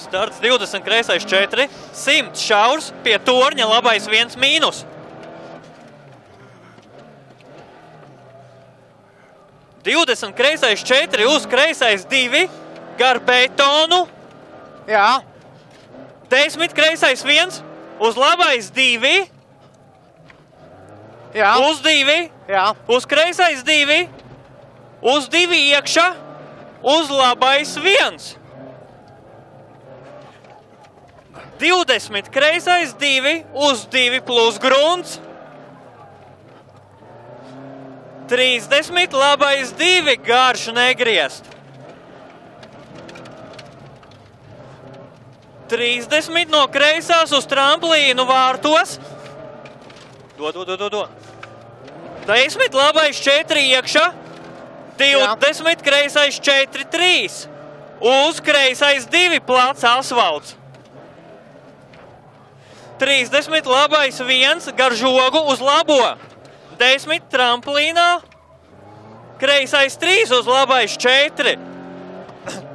Starts 20, kreisais 4, 100 šaurs, pie torņa labais 1 mīnus. 20, kreisais 4, uz kreisais 2, gar betonu. Jā. 10, kreisais 1, uz labais 2. Jā. Uz 2, Jā. uz kreisais 2, uz 2 iekšā, uz labais 1. 20, kreisais 2, uz 2 plus grunts. 30, labais 2, garš negriezt. 30 no kreisās uz tramplīnu vārtos. Dod. 10, labais 4 iekšā. 20, kreisais 4, 3. Uz kreisais 2, plats asfalts. 30, labais 1, gar žogu uz labo. 10, tramplīnā. Kreisais 3, uz labais 4.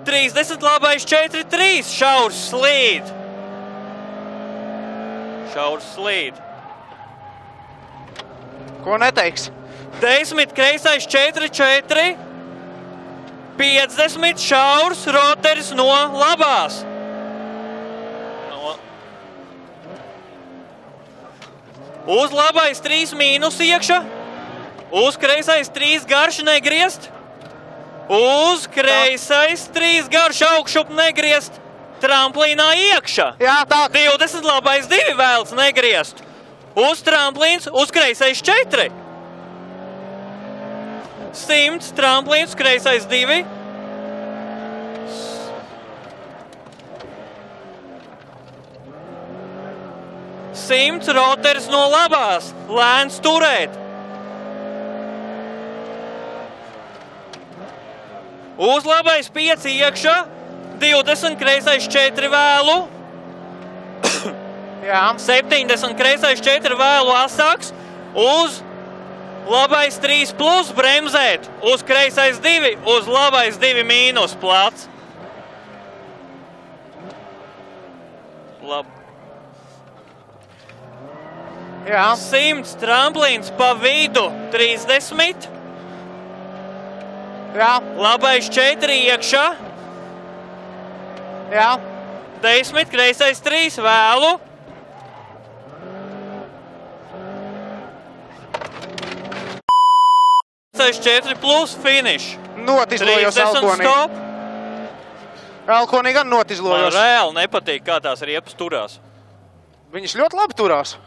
30, labais 4, 3. Šaurs slīd. Šaurs slīd. Ko neteiks? 10, kreisais 4, 4. 50, šaurs, roteris no labās. Uz labais 3 mīnus iekšā. Uz kreisais 3 garš negriezt. Uz kreisais 3 garš augšup negriezt. Tramplīnā iekšā. Jā, tā. 20, labais 2 vēlts negriezt. Uz tramplīns, uz kreisais 4. 100, tramplīns, kreisais 2. 100, roteris no labās. Lēns turēt. Uz labais 5 iekšā. 20, kreisais 4 vēlu. Jā. 70, kreisais 4 vēlu asāks. Uz labais 3 plus bremzēt. Uz kreisais 2, uz labais 2 mīnus plats. Labi. Jā. 100, tramplīns pa vidu 30. Jā. Labais 4 iekšā. Jā. 10, kreisais 3 vēlu. Kreisais 4 plus finish. Notizlojos 30 Elkonī. stop. Elkonī gan Man notizlojos. reāli nepatīk, kā tās riepas turās. Viņas ļoti labi turās.